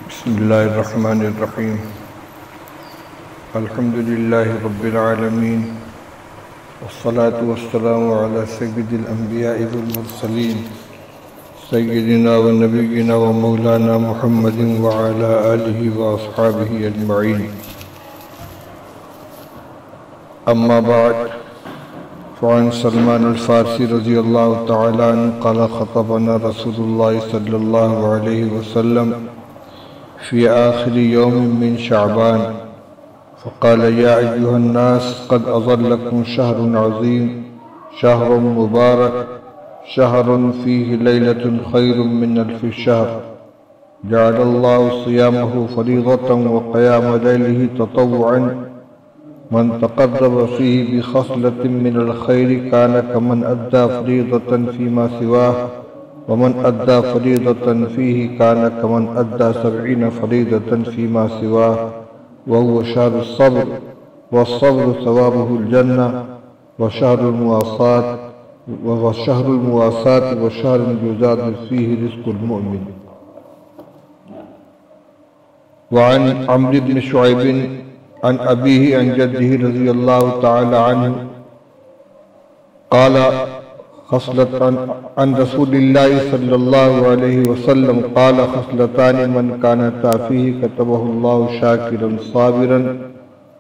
بسم الله الرحمن الرحيم. الحمد لله رب العالمين، والصلاة والسلام على سيد الأنبياء والمرسلين سيدنا ونبينا ومولانا محمد وعلى آله وأصحابه أجمعين. أما بعد، فعن سلمان الفارسي رضي الله تعالى عنه قال خطبنا رسول الله صلى الله عليه وسلم في آخر يوم من شعبان فقال: يا أيها الناس، قد أظلكم شهر عظيم، شهر مبارك، شهر فيه ليلة خير من ألف شهر، جعل الله صيامه فريضة وقيام ليله تطوعا، من تقرب فيه بخصلة من الخير كان كمن أدى فريضة فيما سواه، ومن أدى فريضة فيه كان كمن أدى 70 فريضة فيما سواه، وهو شهر الصبر، والصبر ثوابه الجنة، وشهر المواساة وشهر يزاد فيه رزق المؤمن. وعن عمرو بن شعيب عن أبيه عن جده رضي الله تعالى عنه قال: خصلة عن رسول الله صلى الله عليه وسلم قال: خصلتان من كانتا فيه كتبه الله شاكرا صابرا،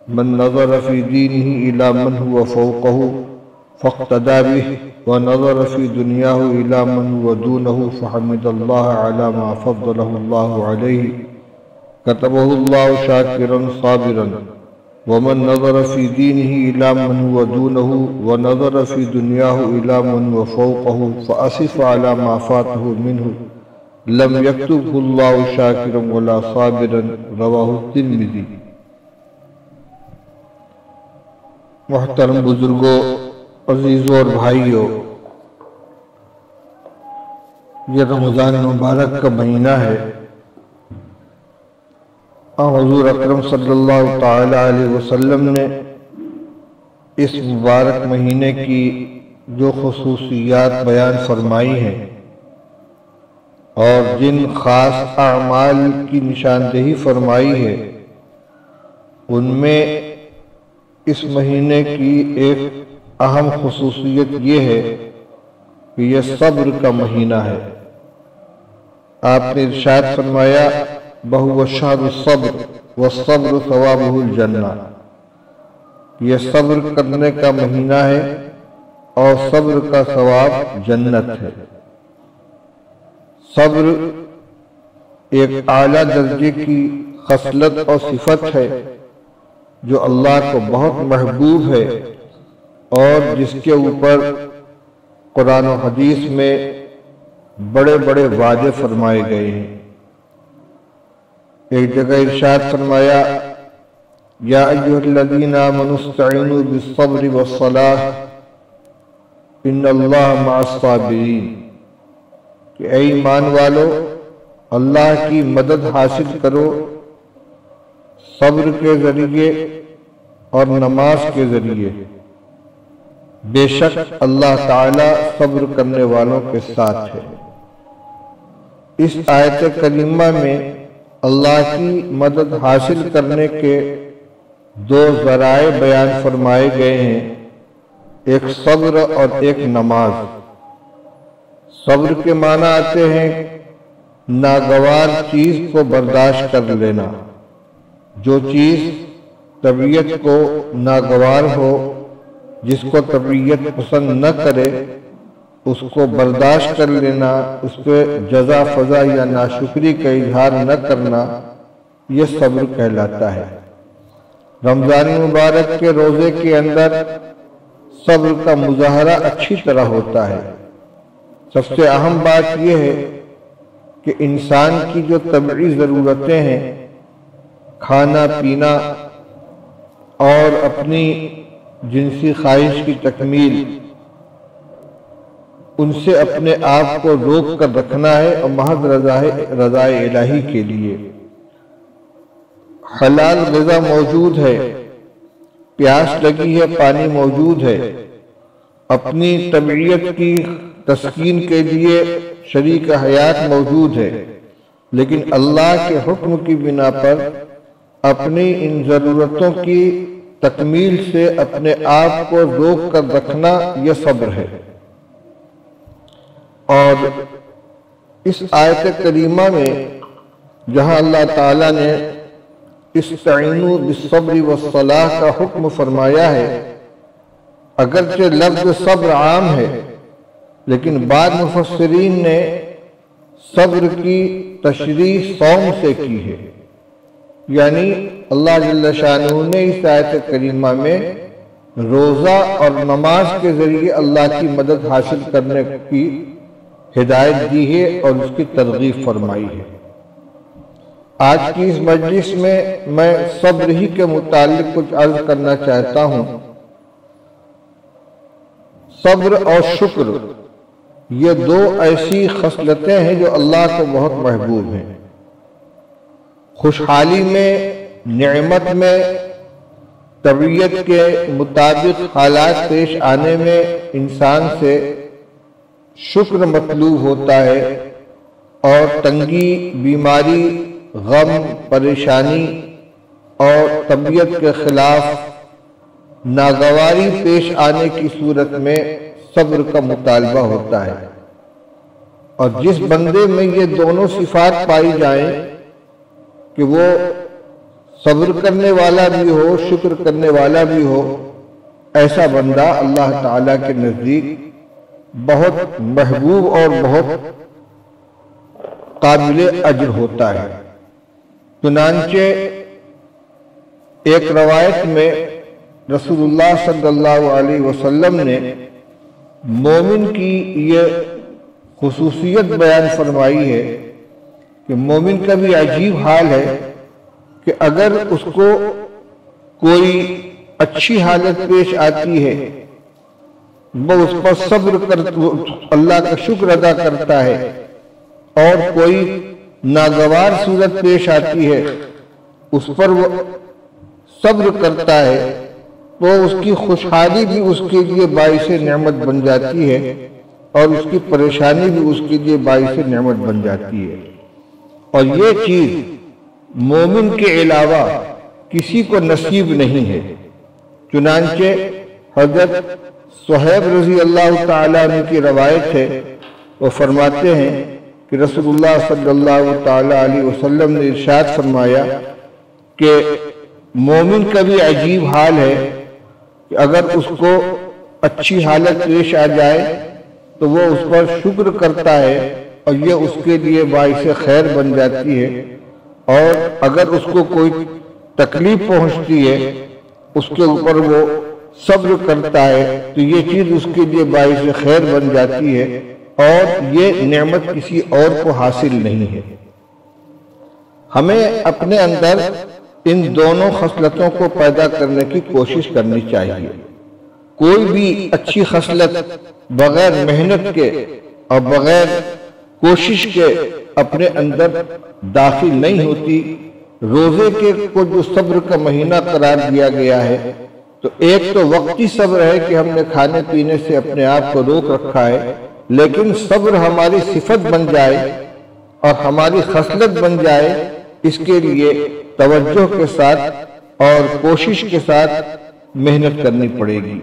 من نظر في دينه إلى من هو فوقه فاقتدى به، ونظر في دنياه إلى من هو دونه فحمد الله على ما فضله الله عليه، كتبه الله شاكرا صابرا. ومن نظر في دينه إلى من هو دونه ونظر في دنياه إلى من هو فوقه فأسف على ما فاته منه، لم يكتبه الله شاكرا ولا صابرا. رواه الترمذی. محترم بزرگوں، عزیزوں اور بھائیوں، یہ رمضان مبارک کا مہینہ ہے. حضور اکرم صلی اللہ تعالی علیہ وسلم نے اس مبارک مہینے کی جو خصوصیات بیان فرمائی ہیں اور جن خاص اعمال کی نشاندہی فرمائی ہے، ان میں اس مہینے کی ایک اہم خصوصیت یہ ہے کہ یہ صبر کا مہینہ ہے. آپ نے ارشاد فرمایا: بہو شہر الصبر والصبر ثوابہ الجنہ. یہ صبر کرنے کا مہینہ ہے اور صبر کا ثواب جنت ہے. صبر ایک اعلیٰ درجے کی خصلت اور صفت ہے جو اللہ کو بہت محبوب ہے اور جس کے اوپر قرآن و حدیث میں بڑے بڑے وعدے فرمائے گئے ہیں. ایک جگہ ارشاد فرمایا: یا ایھا الذین آمنوا استعینوا بالصبر والصلاۃ ان اللہ مع الصابرین. کہ اے ایمان والو، اللہ کی مدد حاصل کرو صبر کے ذریعے اور نماز کے ذریعے، بے شک اللہ تعالی صبر کرنے والوں کے ساتھ ہے. اس آیت کریمہ میں اللہ کی مدد حاصل کرنے کے دو ذرائع بیان فرمائے گئے ہیں، ایک صبر اور ایک نماز. صبر کے معنی آتے ہیں ناگوار چیز کو برداشت کر لینا. جو چیز طبیعت کو ناگوار ہو، جس کو طبیعت پسند نہ کرے، اس کو برداشت کر لینا، اس پہ جزا فضا یا ناشکری کا اظہار نہ کرنا، یہ صبر کہلاتا ہے. رمضان مبارک کے روزے کے اندر صبر کا مظاہرہ اچھی طرح ہوتا ہے. سب سے اہم بات یہ ہے کہ انسان کی جو طبعی ضرورتیں ہیں، کھانا پینا اور اپنی جنسی خواہش کی تکمیل، ان سے اپنے آپ کو روک کر رکھنا ہے اور محض رضا الہی کے لیے. حلال غذا موجود ہے، پیاس لگی ہے، پانی موجود ہے، اپنی طبیعت کی تسکین کے لیے شریک حیات موجود ہے، لیکن اللہ کے حکم کی بنا پر اپنی ان ضرورتوں کی تکمیل سے اپنے آپ کو روک کر رکھنا یہ صبر ہے۔ اور اس آیت کریمہ میں جہاں اللہ تعالیٰ نے استعینوا بالصبر والصلاۃ کا حکم فرمایا ہے، اگرچہ لفظ صبر عام ہے لیکن بعض مفسرین نے صبر کی تشریح صوم سے کی ہے، یعنی اللہ جل شانہ نے اس آیت کریمہ میں روزہ اور نماز کے ذریعے اللہ کی مدد حاصل کرنے کی ہدایت دی ہے اور اس کی ترغیب فرمائی ہے۔ آج کی اس مجلس میں صبر ہی کے متعلق کچھ عرض کرنا چاہتا ہوں۔ صبر اور شکر یہ دو ایسی خصلتیں ہیں جو اللہ کو بہت محبوب ہیں۔ خوشحالی میں، نعمت میں، طبیعت کے مطابق حالات پیش آنے میں انسان سے شکر مطلوب ہوتا ہے، اور تنگی، بیماری، غم، پریشانی اور طبیعت کے خلاف ناگواری پیش آنے کی صورت میں صبر کا مطالبہ ہوتا ہے۔ اور جس بندے میں یہ دونوں صفات پائی جائیں کہ وہ صبر کرنے والا بھی ہو، شکر کرنے والا بھی ہو، ایسا بندہ اللہ تعالیٰ کے نزدیک بہت محبوب اور بہت قابل اجر ہوتا ہے۔ چنانچہ ایک روایت میں رسول اللہ صلی اللہ علیہ وسلم نے مومن کی یہ خصوصیت بیان فرمائی ہے کہ مومن کا بھی عجیب حال ہے کہ اگر اس کو کوئی اچھی حالت پیش آتی ہے وہ اس پر صبر اللہ کا شکر ادا کرتا ہے، اور کوئی ناگوار صورت پیش آتی ہے اس پر وہ صبر کرتا ہے تو اس کی خوشحالی بھی اس کے لیے باعث نعمت بن جاتی ہے اور اس کی پریشانی بھی اس کے لیے باعث نعمت بن جاتی ہے۔ اور یہ چیز مومن کے علاوہ کسی کو نصیب نہیں ہے۔ چنانچہ حضرت صہیب رضی اللہ تعالیٰ عنہ کی روایت ہے، وہ فرماتے ہیں کہ رسول اللہ صلی اللہ تعالیٰ علیہ وسلم نے ارشاد فرمایا کہ مومن کا بھی عجیب حال ہے کہ اگر اس کو اچھی حالت پیش آ جائے تو وہ اس پر شکر کرتا ہے اور یہ اس کے لیے باعث خیر بن جاتی ہے، اور اگر اس کو کوئی تکلیف پہنچتی ہے اس کے اوپر وہ صبر کرتا ہے تو یہ چیز اس کے لیے باعث خیر بن جاتی ہے، اور یہ نعمت کسی اور کو حاصل نہیں ہے۔ ہمیں اپنے اندر ان دونوں خصلتوں کو پیدا کرنے کی کوشش کرنی چاہیے۔ کوئی بھی اچھی خصلت بغیر محنت کے اور بغیر کوشش کے اپنے اندر داخل نہیں ہوتی۔ روزے کے کو جو صبر کا مہینہ قرار دیا گیا ہے تو ایک تو وقتی صبر ہے کہ ہم نے کھانے پینے سے اپنے آپ کو روک رکھا ہے، لیکن صبر ہماری صفت بن جائے اور ہماری خصلت بن جائے، اس کے لیے توجہ کے ساتھ اور کوشش کے ساتھ محنت کرنی پڑے گی۔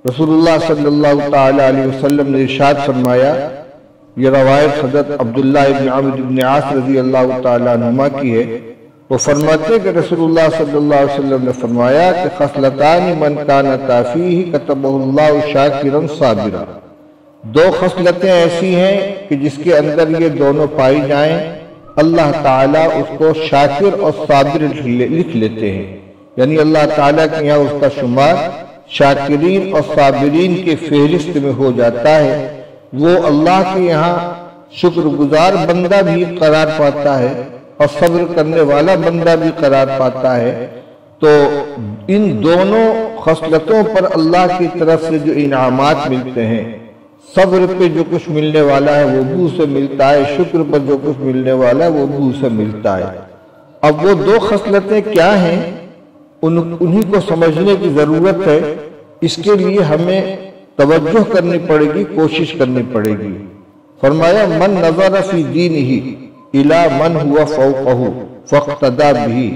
رسول اللہ صلی اللہ تعالی علیہ وسلم نے ارشاد فرمایا، یہ روایت حضرت عبداللہ ابن عمرو بن عاص رضی اللہ تعالی عنہما کی ہے، وہ فرماتے ہیں کہ رسول اللہ صلی اللہ علیہ وسلم نے فرمایا کہ خصلتان من کانتا فیہ کتبہ اللہ شاکرا صابرا، دو خصلتیں ایسی ہیں کہ جس کے اندر یہ دونوں پائی جائیں اللہ تعالیٰ اس کو شاکر اور صابر لکھ لیتے ہیں، یعنی اللہ تعالیٰ کے یہاں اس کا شمار شاکرین اور صابرین کے فہرست میں ہو جاتا ہے۔ وہ اللہ کے یہاں شکر گزار بندہ بھی قرار پاتا ہے اور صبر کرنے والا بندہ بھی قرار پاتا ہے۔ تو ان دونوں خصلتوں پر اللہ کی طرف سے جو انعامات ملتے ہیں، صبر پہ جو کچھ ملنے والا ہے وہ بھی اسے ملتا ہے، شکر پر جو کچھ ملنے والا ہے وہ بھی اسے ملتا ہے۔ اب وہ دو خصلتیں کیا ہیں انہی کو سمجھنے کی ضرورت ہے۔ اس کے لیے ہمیں توجہ کرنی پڑے گی، کوشش کرنی پڑے گی۔ فرمایا من نظر فی دینہ الی من ہوا فوقہ فاقتدی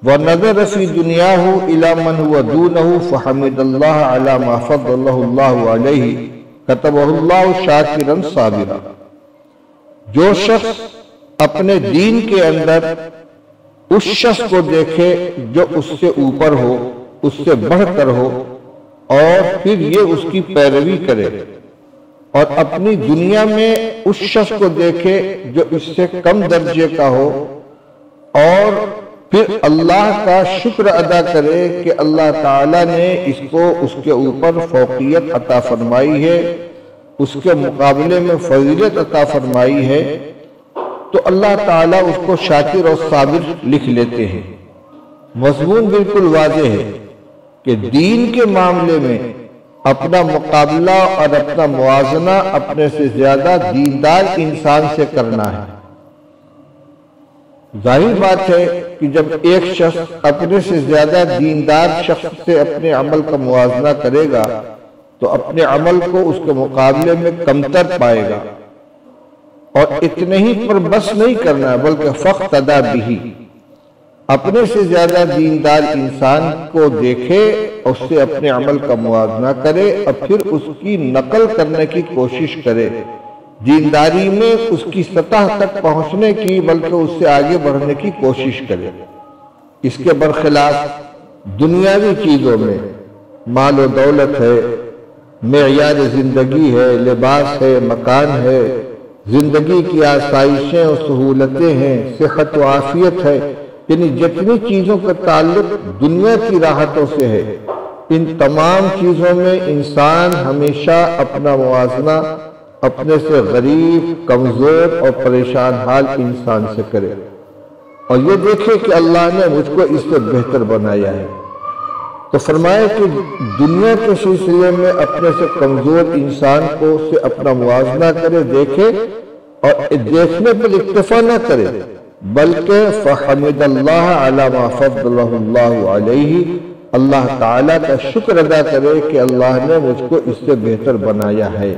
بہ ونظر فی دنیاہ الی من ہوا دونہ فحمد اللہ علی ما فضلہ اللہ علیہ کتبہ اللہ شاکرا صابرا۔ جو شخص اپنے دین کے اندر اس شخص کو دیکھے جو اس سے اوپر ہو، اس سے بڑھ کر ہو، اور پھر یہ اس کی پیروی کرے، اور اپنی دنیا میں اس شخص کو دیکھے جو اس سے کم درجے کا ہو، اور پھر اللہ کا شکر ادا کرے کہ اللہ تعالیٰ نے اس کو اس کے اوپر فوقیت عطا فرمائی ہے، اس کے مقابلے میں فضیلت عطا فرمائی ہے، تو اللہ تعالیٰ اس کو شاکر اور صابر لکھ لیتے ہیں۔ مضمون بالکل واضح ہے کہ دین کے معاملے میں اپنا مقابلہ اور اپنا موازنہ اپنے سے زیادہ دیندار انسان سے کرنا ہے۔ ظاہر بات ہے کہ جب ایک شخص اپنے سے زیادہ دیندار شخص سے اپنے عمل کا موازنہ کرے گا تو اپنے عمل کو اس کے مقابلے میں کمتر پائے گا، اور اتنے ہی پر بس نہیں کرنا بلکہ فاقتدی بہ، اپنے سے زیادہ دیندار انسان کو دیکھے، اس سے اپنے عمل کا موازنہ کرے، اور پھر اس کی نقل کرنے کی کوشش کرے، دینداری میں اس کی سطح تک پہنچنے کی بلکہ اس سے آگے بڑھنے کی کوشش کرے۔ اس کے برخلاف دنیاوی چیزوں میں مال و دولت ہے، معیار زندگی ہے، لباس ہے، مکان ہے، زندگی کی آسائشیں اور سہولتیں ہیں، صحت و عافیت ہے، یعنی جتنی چیزوں کا تعلق دنیا کی راحتوں سے ہے، ان تمام چیزوں میں انسان ہمیشہ اپنا موازنہ اپنے سے غریب، کمزور اور پریشان حال انسان سے کرے، اور یہ دیکھے کہ اللہ نے مجھ کو اس سے بہتر بنایا ہے۔ تو فرمایا کہ دنیا کے سلسلے میں اپنے سے کمزور انسان کو سے اپنا موازنہ کرے، دیکھے، اور دیکھنے پر اکتفا نہ کرے بلکہ فحمد اللہ علی ما فضلہ اللہ علیہ، اللہ تعالیٰ کا شکر ادا کرے کہ اللہ نے مجھ کو اس سے بہتر بنایا ہے،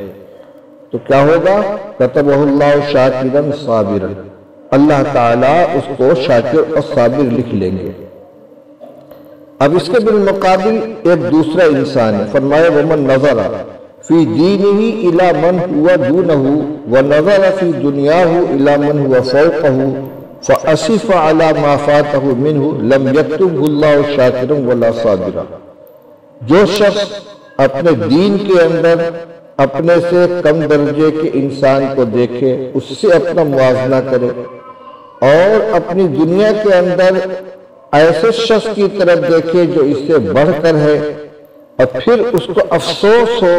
تو کیا ہوگا؟ کتبہ اللہ شاکرا صابرا، اللہ تعالیٰ اس کو شاکر اور صابر لکھ لیں گے۔ اب اس کے بالمقابل ایک دوسرا انسان ہے، فرمایا ومن نظر فی دینہ الی من ہوا دونہ ونظر فی دنیاہ الی من ہوا فوقہ فاسف علی ما فاتہ منہ لم یکتبہ اللہ شاکرا ولا صابرا۔ جو شخص اپنے دین کے اندر اپنے سے کم درجے کے انسان کو دیکھے، اس سے اپنا موازنہ کرے، اور اپنی دنیا کے اندر ایسے شخص کی طرف دیکھے جو اس سے بڑھ کر ہے، اور پھر اس کو افسوس ہو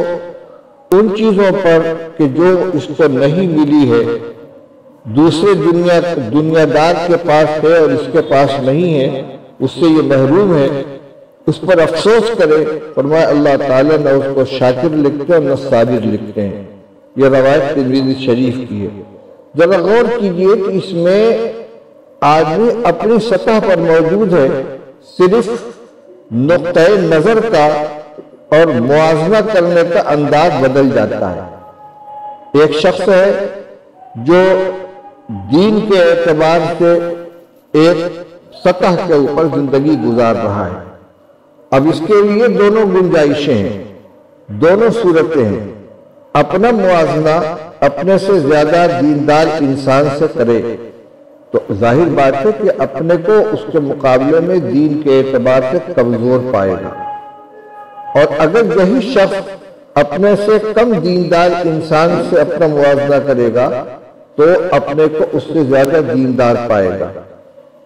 ان چیزوں پر کہ جو اس کو نہیں ملی ہے، دوسرے دنیا دار کے پاس ہے اور اس کے پاس نہیں ہے، اس سے یہ محروم ہے، اس پر افسوس کرے۔ فرمایا اللہ تعالیٰ نہ اس کو شاکر لکھتے ہیں نہ صابر لکھتے ہیں۔ یہ روایت ترمذی شریف کی ہے۔ ذرا غور کیجئے کہ اس میں آدمی اپنی سطح پر موجود ہے، صرف نقطۂ نظر کا اور موازنہ کرنے کا انداز بدل جاتا ہے۔ ایک شخص ہے جو دین کے اعتبار سے ایک سطح کے اوپر زندگی گزار رہا ہے۔ اب اس کے لیے دونوں گنجائشیں ہیں، دونوں صورتیں ہیں۔ اپنا موازنہ اپنے سے زیادہ دیندار انسان سے کرے تو ظاہر بات ہے کہ اپنے کو اس کے مقابلے میں دین کے اعتبار سے کمزور پائے گا، اور اگر یہی شخص اپنے سے کم دیندار انسان سے اپنا موازنہ کرے گا تو اپنے کو اس سے زیادہ دیندار پائے گا۔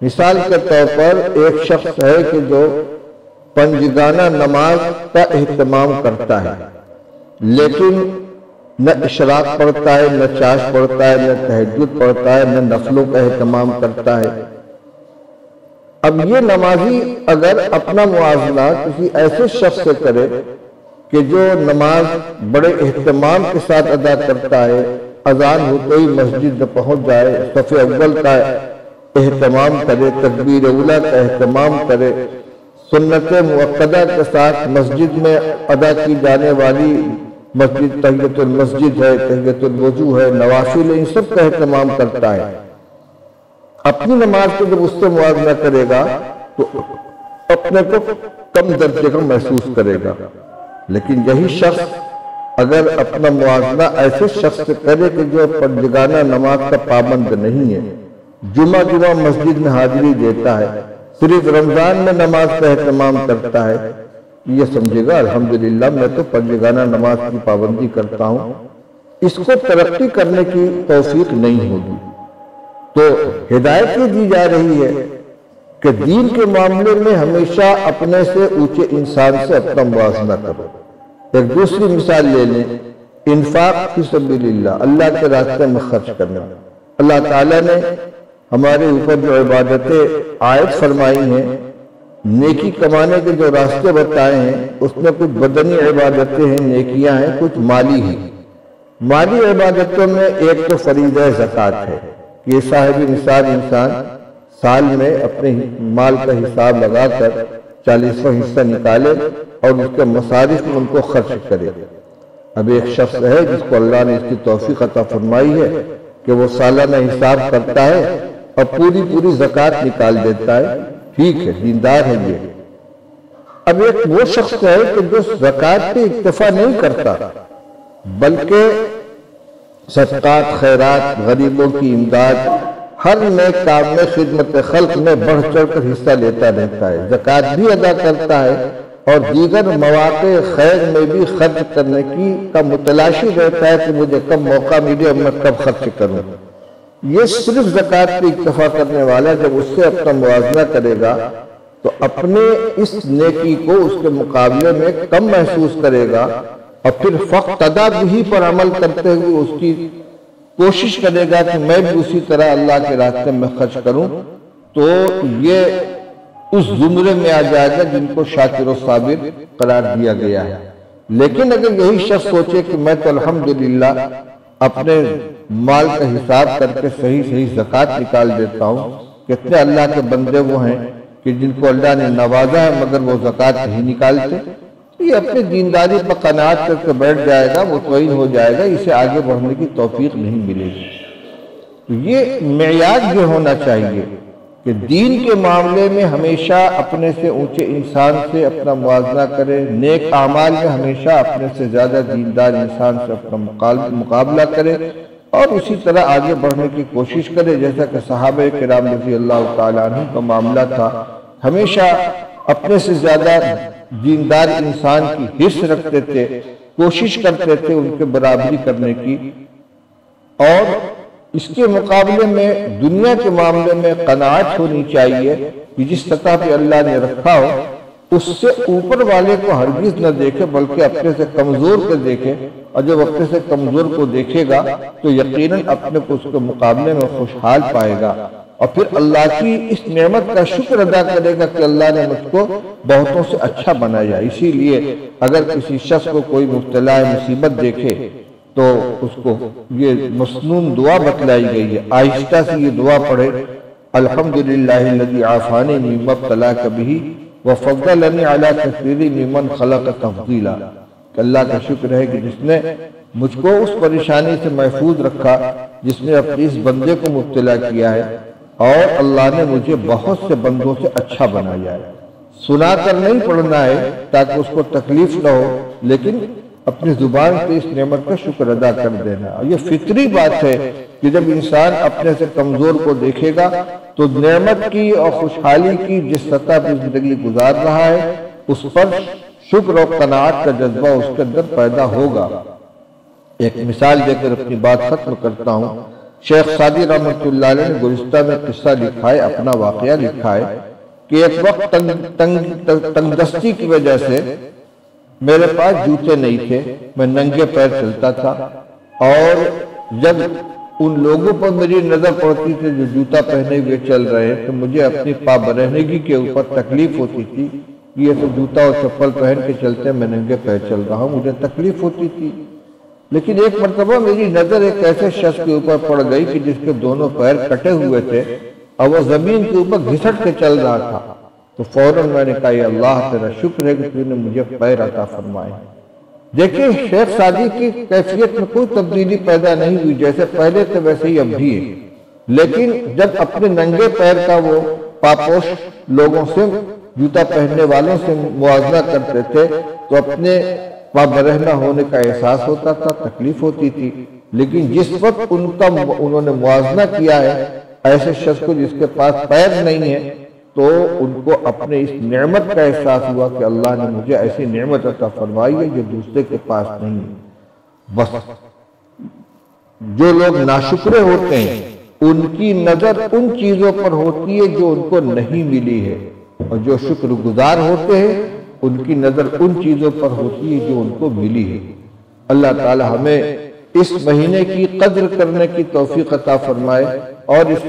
مثال کے طور پر ایک شخص ہے کہ جو پنجگانہ نماز کا اہتمام کرتا ہے، لیکن نہ اشراق پڑھتا ہے، نہ چاش پڑھتا ہے، نہ تہجد پڑھتا ہے، نہ نفلوں کا اہتمام کرتا ہے۔ اب یہ نمازی اگر اپنا موازنہ کسی ایسے شخص سے کرے کہ جو نماز بڑے اہتمام کے ساتھ ادا کرتا ہے، اذان ہوتے ہی مسجد میں پہنچ جائے، صف اول کا اہتمام کرے، تکبیر اولیٰ کا اہتمام کرے، سنت مؤکدہ کے ساتھ مسجد میں ادا کی جانے والی مسجد تحیۃ المسجد ہے، تحیۃ الوضو ہے، نوافل، ان سب کا اہتمام کرتا ہے۔ اپنی نماز کو جب اس سے موازنہ کرے گا تو اپنے کو کم درجے کا محسوس کرے گا۔ لیکن یہی شخص اگر اپنا موازنہ ایسے شخص سے کرے کہ جو پنجگانہ نماز کا پابند نہیں ہے، جمعہ مسجد میں حاضری دیتا ہے، صرف رمضان میں نماز کا اہتمام کرتا ہے، یہ سمجھے گا الحمدللہ میں تو پنجگانہ نماز کی پابندی کرتا ہوں، اس کو ترقی کرنے کی توفیق نہیں ہوگی۔ تو ہدایت یہ دی جا رہی ہے کہ دین کے معاملے میں ہمیشہ اپنے سے اونچے انسان سے اپنا موازنہ کرو۔ ایک دوسری مثال لے لیں، انفاق فی سبیل اللہ، اللہ کے راستے میں خرچ کرنا۔ اللہ تعالیٰ نے ہمارے اوپر جو عبادتیں عائد فرمائی ہیں، نیکی کمانے کے جو راستے بتائے ہیں، اس میں کچھ بدنی عبادتیں ہیں، نیکیاں ہیں، کچھ مالی ہیں۔ مالی عبادتوں میں ایک تو فریضہ زکوٰۃ ہے کہ صاحب نصاب انسان سال میں اپنے مال کا حساب لگا کر 40واں حصہ نکالے اور اس کے مصارف میں ان کو خرچ کرے۔ اب ایک شخص ہے جس کو اللہ نے اس کی توفیق عطا فرمائی ہے کہ وہ سالانہ حساب کرتا ہے اور پوری زکوٰۃ نکال دیتا ہے، ٹھیک ہے، دیندار ہے یہ۔ اب ایک وہ شخص ہے کہ جو زکوٰۃ پہ اکتفا نہیں کرتا بلکہ صدقات، خیرات، غریبوں کی امداد، ہر نیک کام میں، خدمت خلق میں بڑھ چڑھ کر حصہ لیتا رہتا ہے، زکوٰۃ بھی ادا کرتا ہے اور دیگر مواقع خیر میں بھی خرچ کرنے کا متلاشی رہتا ہے کہ مجھے کب موقع ملے اور میں کب خرچ کروں۔ یہ صرف زکوٰۃ پہ اکتفا کرنے والا جب اس سے اپنا موازنہ کرے گا تو اپنے اس نیکی کو اس کے مقابلے میں کم محسوس کرے گا اور پھر فقتدیٰ بہ پر عمل کرتے ہوئے اس کی کوشش کرے گا کہ میں بھی اسی طرح اللہ کے راستے میں خرچ کروں، تو یہ اس زمرے میں آ جائے گا جن کو شاکر و صابر قرار دیا گیا ہے۔ لیکن اگر یہی شخص سوچے کہ میں تو الحمدللہ اپنے مال کا حساب کر کے صحیح زکوٰۃ نکال دیتا ہوں، کتنے اللہ کے بندے وہ ہیں کہ جن کو اللہ نے نوازا ہے مگر وہ زکوٰۃ نہیں نکالتے، یہ اپنی دینداری پر قناعت کر کے بیٹھ جائے گا، مطمئن ہو جائے گا، اسے آگے بڑھنے کی توفیق نہیں ملے گی۔ تو یہ معیار یہ ہونا چاہیے کہ دین کے معاملے میں ہمیشہ اپنے سے اونچے انسان سے اپنا موازنہ کرے، نیک اعمال میں ہمیشہ اپنے سے زیادہ دیندار انسان سے اپنا مقابلہ کرے اور اسی طرح آگے بڑھنے کی کوشش کرے، جیسا کہ صحابہ کرام رضی اللہ تعالیٰ عنہ کا معاملہ تھا۔ ہمیشہ اپنے سے زیادہ دیندار انسان کی حرص رکھتے تھے، کوشش کرتے تھے ان کے برابری کرنے کی، اور اس کے مقابلے میں دنیا کے معاملے میں قناعت ہونی چاہیے کہ جس سطح پہ اللہ نے رکھا ہو اس سے اوپر والے کو ہرگز نہ دیکھے بلکہ اپنے سے کمزور کو دیکھے، اور جب اپنے سے کمزور کو دیکھے گا تو یقیناً اپنے کو اس کے مقابلے میں خوشحال پائے گا اور پھر اللہ کی اس نعمت کا شکر ادا کرے گا کہ اللہ نے مجھ کو بہتوں سے اچھا بنایا۔ اسی لیے اگر کسی شخص کو کوئی مبتلا مصیبت دیکھے تو اس کو یہ مسنون دعا بتلائی گئی ہے، آہستہ سے یہ دعا پڑھے، الحمدللہ الذی عافانی مما ابتلاک بہ وفضلنی علی کثیر ممن خلق تفضیلا، کہ اللہ کا شکر ہے کہ جس نے مجھ کو اس پریشانی سے محفوظ رکھا جس نے اپنی اس بندے کو مبتلا کیا ہے، اور اللہ نے مجھے بہت سے بندوں سے اچھا بنایا ہے۔ سنا کر نہیں پڑھنا ہے تاکہ اس کو تکلیف نہ ہو، لیکن اپنی زبان سے اس نعمت کا شکر ادا کر دینا۔ اور یہ فطری بات ہے کہ جب انسان اپنے سے کمزور کو دیکھے گا تو نعمت کی اور خوشحالی کی جس سطح پر زندگی گزار رہا ہے اس پر شکر اور قناعت کا جذبہ اس کے اندر پیدا ہوگا۔ ایک مثال دے کر اپنی بات ختم کرتا ہوں۔ شیخ سعدی رحمۃ اللہ علیہ نے گزشتہ میں قصہ لکھا ہے، اپنا واقعہ لکھا ہے کہ ایک وقت تنگ دستی کی وجہ سے میرے پاس جوتے نہیں تھے، میں ننگے پیر چلتا تھا، اور جب ان لوگوں پر میری نظر پڑتی تھی جو جوتا پہنے ہوئے چل رہے تو مجھے اپنی پا برہنگی کے اوپر تکلیف ہوتی تھی۔ یہ تو جوتا اور چپل پہن کے چلتے میں ننگے پیر چل رہا ہوں، مجھے تکلیف ہوتی تھی۔ لیکن ایک مرتبہ میری نظر ایک ایسے شخص کے اوپر پڑ گئی کہ جس کے دونوں پیر کٹے ہوئے تھے اور وہ زمین کے اوپر گھسٹ کے چل رہا تھا، تو فوراً میں نے کہا یا اللہ تیرا شکر ہے کہ تو نے مجھے پیر عطا فرمائے۔ دیکھیں شیخ سعدی کی کیفیت میں کوئی تبدیلی پیدا نہیں ہوئی، جیسے پہلے تھے ویسے ہی اب بھی ہے، لیکن جب اپنے ننگے پیر کا وہ پاپوش لوگوں سے، جوتا پہننے والوں سے موازنہ کرتے تھے تو اپنے برہنہ ہونے کا احساس ہوتا تھا، تکلیف ہوتی تھی، لیکن جس وقت انہوں نے موازنہ کیا ہے ایسے شخص کو جس کے پاس پیر نہیں ہے، تو ان کو اپنے اس نعمت کا احساس ہوا کہ اللہ نے مجھے ایسی نعمت عطا فرمائی ہے جو دوسرے کے پاس نہیں ہے۔ بس جو لوگ ناشکرے ہوتے ہیں ان کی نظر ان چیزوں پر ہوتی ہے جو ان کو نہیں ملی ہے، اور جو شکر گزار ہوتے ہیں ان کی نظر ان چیزوں پر ہوتی ہے جو ان کو ملی ہے۔ اللہ تعالی ہمیں اس مہینے کی قدر کرنے کی توفیق عطا فرمائے، اور اس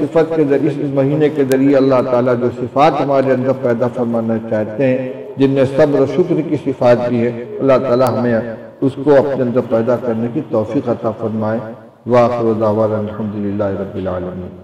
مہینے کے ذریعے اللہ تعالیٰ جو صفات ہمارے اندر پیدا فرمانا چاہتے ہیں، جن میں صبر و شکر کی صفات بھی ہے، اللہ تعالیٰ ہمیں اس کو اپنے اندر پیدا کرنے کی توفیق عطا فرمائے۔ وآخر دعوانا الحمدللہ رب العالمین۔